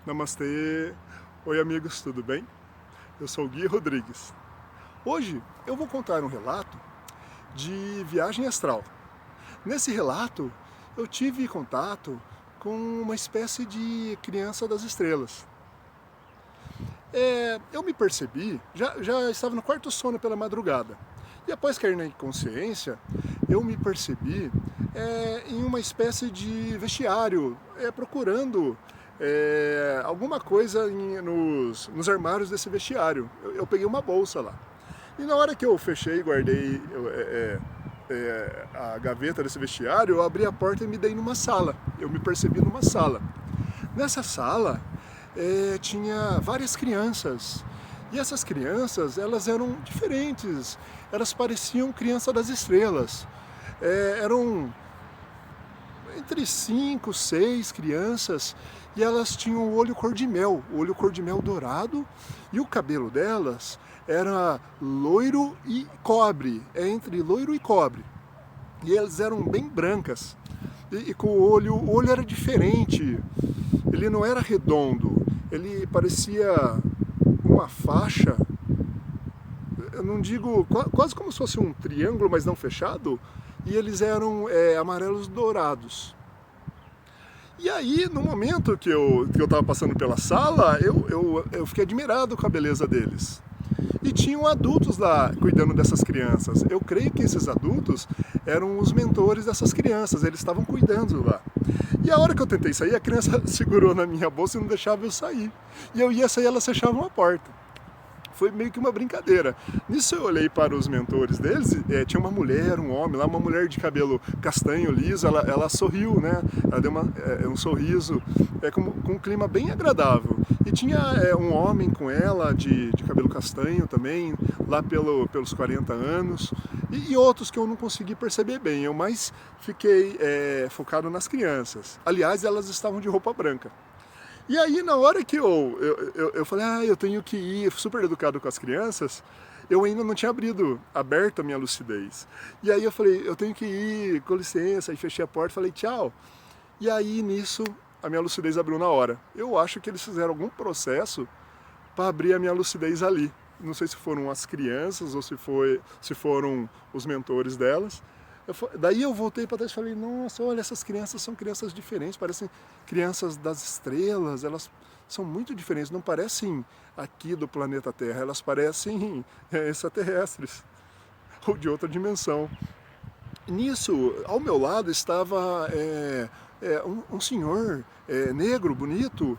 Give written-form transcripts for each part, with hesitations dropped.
Namastê! Oi amigos, tudo bem? Eu sou o Gui Rodrigues. Hoje eu vou contar um relato de viagem astral. Nesse relato eu tive contato com uma espécie de criança das estrelas. Eu me percebi, já estava no quarto sono pela madrugada, e após cair na inconsciência, eu me percebi em uma espécie de vestiário, procurando alguma coisa nos armários desse vestiário. Eu peguei uma bolsa lá. E na hora que eu fechei e guardei a gaveta desse vestiário, eu abri a porta e me dei numa sala. Eu me percebi numa sala. Nessa sala tinha várias crianças. E essas crianças, elas eram diferentes. Elas pareciam crianças das estrelas. Eram entre 5, 6 crianças, e elas tinham o olho cor de mel dourado, e o cabelo delas era loiro e cobre, entre loiro e cobre. E elas eram bem brancas, e com o olho era diferente, ele não era redondo, ele parecia uma faixa, eu não digo, quase como se fosse um triângulo, mas não fechado, e eles eram amarelos dourados. E aí, no momento que eu estava passando pela sala, eu fiquei admirado com a beleza deles. E tinham adultos lá cuidando dessas crianças. Eu creio que esses adultos eram os mentores dessas crianças, eles estavam cuidando lá. E a hora que eu tentei sair, a criança segurou na minha bolsa e não deixava eu sair. E eu ia sair, elas fechavam a porta. Foi meio que uma brincadeira. Nisso eu olhei para os mentores deles, tinha uma mulher, um homem lá, uma mulher de cabelo castanho, liso, ela sorriu, né? Ela deu um sorriso, com um clima bem agradável. E tinha um homem com ela, de cabelo castanho também, lá pelos 40 anos, e outros que eu não consegui perceber bem, eu mais fiquei focado nas crianças. Aliás, elas estavam de roupa branca. E aí, na hora que eu falei, eu tenho que ir, super educado com as crianças, eu ainda não tinha aberto a minha lucidez. E aí eu falei, eu tenho que ir, com licença, aí fechei a porta, falei tchau. E aí, nisso, a minha lucidez abriu na hora. Eu acho que eles fizeram algum processo para abrir a minha lucidez ali. Não sei se foram as crianças ou se foram os mentores delas. Daí eu voltei para trás e falei, nossa, olha, essas crianças são crianças diferentes, parecem crianças das estrelas, elas são muito diferentes, não parecem aqui do planeta Terra, elas parecem extraterrestres, ou de outra dimensão. Nisso, ao meu lado estava um senhor negro, bonito,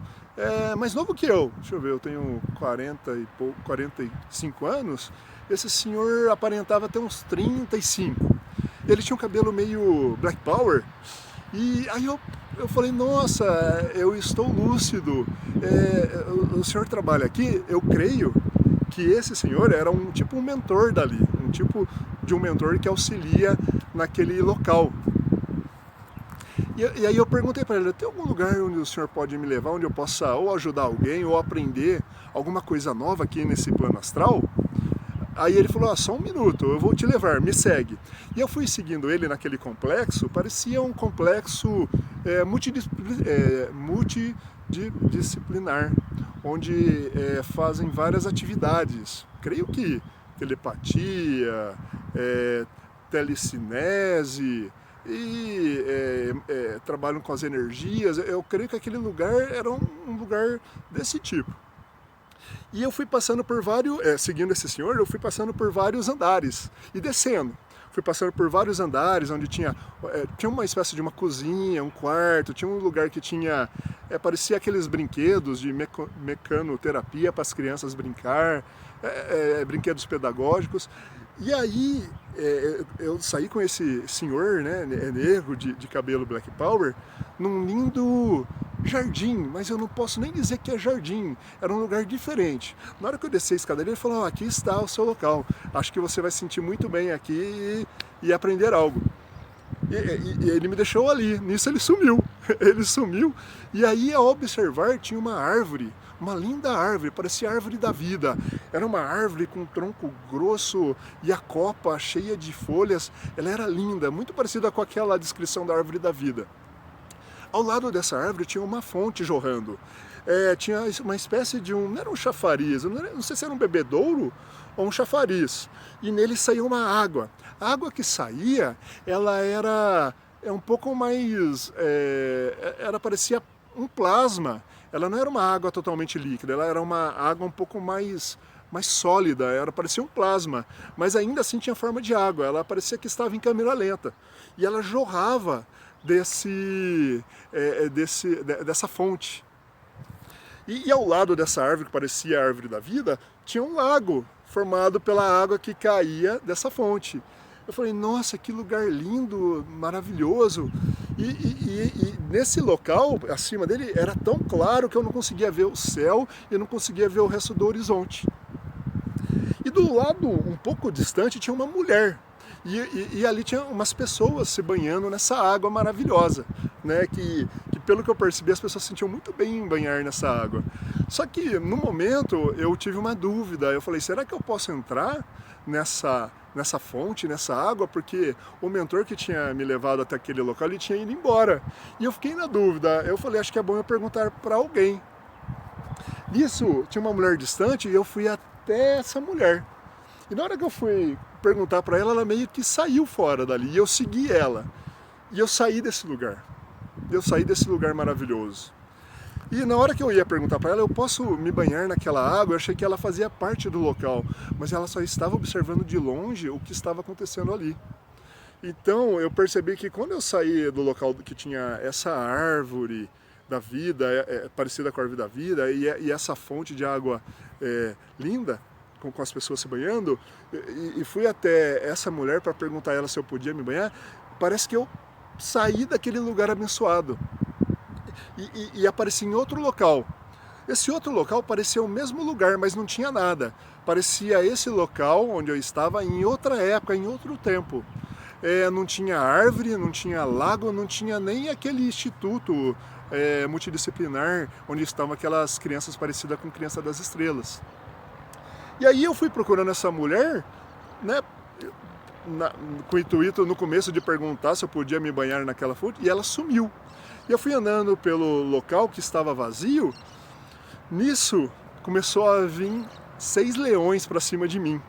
mais novo que eu. Deixa eu ver, eu tenho 45 anos, esse senhor aparentava ter uns 35. Ele tinha um cabelo meio Black Power, e aí eu falei, nossa, eu estou lúcido, o senhor trabalha aqui? Eu creio que esse senhor era um mentor dali, um tipo de um mentor que auxilia naquele local. E aí eu perguntei para ele, tem algum lugar onde o senhor pode me levar, onde eu possa ou ajudar alguém, ou aprender alguma coisa nova aqui nesse plano astral? Aí ele falou, só um minuto, eu vou te levar, me segue. E eu fui seguindo ele naquele complexo, parecia um complexo multidisciplinar, onde fazem várias atividades. Creio que telepatia, telecinese, e trabalham com as energias. Eu creio que aquele lugar era um lugar desse tipo. E eu fui passando por seguindo esse senhor, eu fui passando por vários andares e descendo. Fui passando por vários andares onde tinha uma espécie de uma cozinha, um quarto, tinha um lugar que tinha, parecia aqueles brinquedos de mecanoterapia para as crianças brincar, brinquedos pedagógicos. E aí eu saí com esse senhor, né, negro, de cabelo Black Power, num lindo jardim, mas eu não posso nem dizer que é jardim, era um lugar diferente. Na hora que eu desci a escadaria, ele falou, aqui está o seu local, acho que você vai se sentir muito bem aqui e aprender algo. E ele me deixou ali, nisso ele sumiu, ele sumiu, e aí ao observar tinha uma árvore, uma linda árvore, parecia a árvore da vida, era uma árvore com um tronco grosso e a copa cheia de folhas, ela era linda, muito parecida com aquela descrição da árvore da vida. Ao lado dessa árvore tinha uma fonte jorrando. tinha uma espécie de não era um chafariz, não sei se era um bebedouro ou um chafariz, e nele saía uma água. A água que saía, ela era um pouco mais, ela parecia um plasma, ela não era uma água totalmente líquida, ela era uma água um pouco mais sólida, ela parecia um plasma, mas ainda assim tinha forma de água, ela parecia que estava em câmera lenta, e ela jorrava dessa fonte. E ao lado dessa árvore, que parecia a árvore da vida, tinha um lago formado pela água que caía dessa fonte. Eu falei, nossa, que lugar lindo, maravilhoso. E nesse local, acima dele, era tão claro que eu não conseguia ver o céu e não conseguia ver o resto do horizonte. E do lado, um pouco distante, tinha uma mulher. E ali tinha umas pessoas se banhando nessa água maravilhosa, né? Que pelo que eu percebi, as pessoas se sentiam muito bem em banhar nessa água. Só que no momento eu tive uma dúvida, eu falei, será que eu posso entrar nessa fonte, nessa água? Porque o mentor que tinha me levado até aquele local, ele tinha ido embora. E eu fiquei na dúvida, eu falei, acho que é bom eu perguntar para alguém. Nisso, tinha uma mulher distante e eu fui até essa mulher. E na hora que eu fui perguntar para ela, ela meio que saiu fora dali. E eu segui ela. E eu saí desse lugar. Eu saí desse lugar maravilhoso. E na hora que eu ia perguntar para ela, eu posso me banhar naquela água? Eu achei que ela fazia parte do local. Mas ela só estava observando de longe o que estava acontecendo ali. Então eu percebi que quando eu saí do local que tinha essa árvore da vida, parecida com a árvore da vida, e essa fonte de água linda, com as pessoas se banhando, e fui até essa mulher para perguntar a ela se eu podia me banhar, parece que eu saí daquele lugar abençoado e apareci em outro local. Esse outro local parecia o mesmo lugar, mas não tinha nada. Parecia esse local onde eu estava em outra época, em outro tempo. Não tinha árvore, não tinha lago, não tinha nem aquele instituto multidisciplinar onde estavam aquelas crianças parecidas com Criança das Estrelas. E aí eu fui procurando essa mulher, né, com o intuito no começo de perguntar se eu podia me banhar naquela fonte, e ela sumiu. E eu fui andando pelo local que estava vazio, nisso começou a vir 6 leões para cima de mim.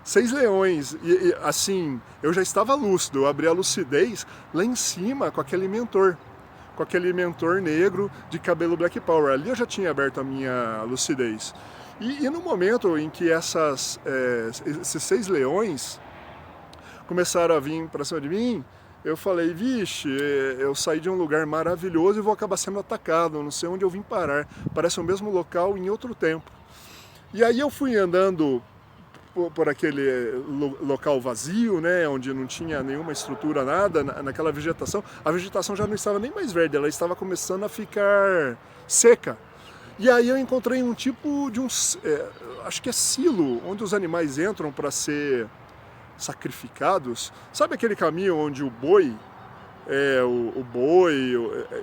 6 leões, e assim, eu já estava lúcido, eu abri a lucidez lá em cima com aquele mentor negro de cabelo Black Power. Ali eu já tinha aberto a minha lucidez. E no momento em que esses 6 leões começaram a vir para cima de mim, eu falei, vixe, eu saí de um lugar maravilhoso e vou acabar sendo atacado, não sei onde eu vim parar, parece o mesmo local em outro tempo. E aí eu fui andando por aquele local vazio, né, onde não tinha nenhuma estrutura, nada, naquela vegetação. A vegetação já não estava nem mais verde, ela estava começando a ficar seca. E aí eu encontrei um tipo de acho que é silo, onde os animais entram para ser sacrificados. Sabe aquele caminho onde o boi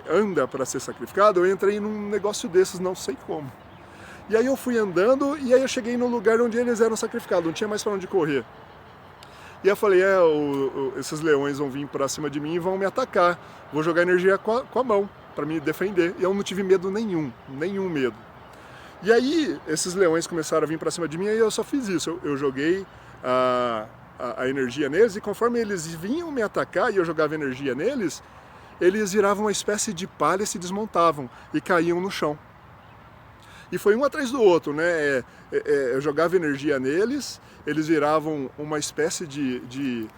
anda para ser sacrificado? Eu entrei num negócio desses, não sei como. E aí eu fui andando e aí eu cheguei no lugar onde eles eram sacrificados, não tinha mais para onde correr. E eu falei, esses leões vão vir para cima de mim e vão me atacar. Vou jogar energia com a mão para me defender. E eu não tive medo nenhum medo. E aí esses leões começaram a vir para cima de mim e eu só fiz isso. Eu joguei a energia neles e conforme eles vinham me atacar e eu jogava energia neles, eles viravam uma espécie de palha, se desmontavam e caíam no chão. E foi um atrás do outro, né? Eu jogava energia neles, eles viravam uma espécie de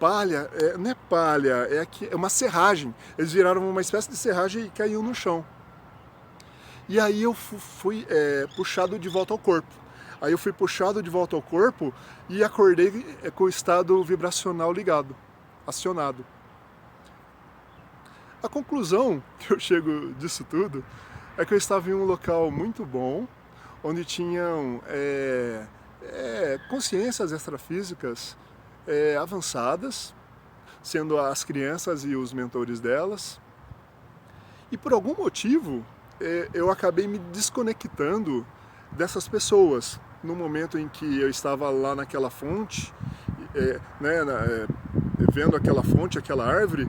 palha, não é palha, é uma serragem. Eles viraram uma espécie de serragem e caíam no chão. E aí eu fui puxado de volta ao corpo. Aí eu fui puxado de volta ao corpo e acordei com o estado vibracional ligado, acionado. A conclusão que eu chego disso tudo é que eu estava em um local muito bom, onde tinham consciências extrafísicas avançadas, sendo as crianças e os mentores delas. E por algum motivo, eu acabei me desconectando dessas pessoas, no momento em que eu estava lá naquela fonte, vendo aquela fonte, aquela árvore,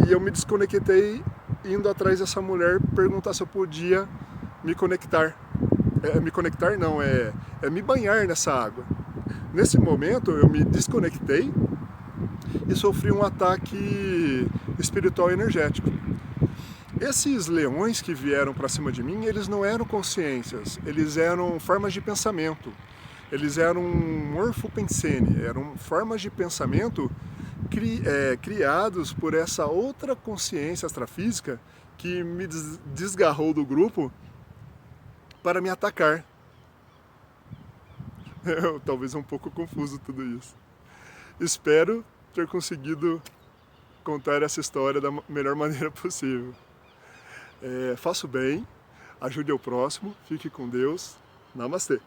e eu me desconectei indo atrás dessa mulher, perguntar se eu podia me conectar. Me conectar não, me banhar nessa água. Nesse momento eu me desconectei e sofri um ataque espiritual energético. Esses leões que vieram para cima de mim, eles não eram consciências, eles eram formas de pensamento. Eles eram morfopensene, eram formas de pensamento criados por essa outra consciência extrafísica que me desgarrou do grupo para me atacar. Talvez um pouco confuso tudo isso. Espero ter conseguido contar essa história da melhor maneira possível. Faça o bem, ajude ao próximo, fique com Deus. Namastê!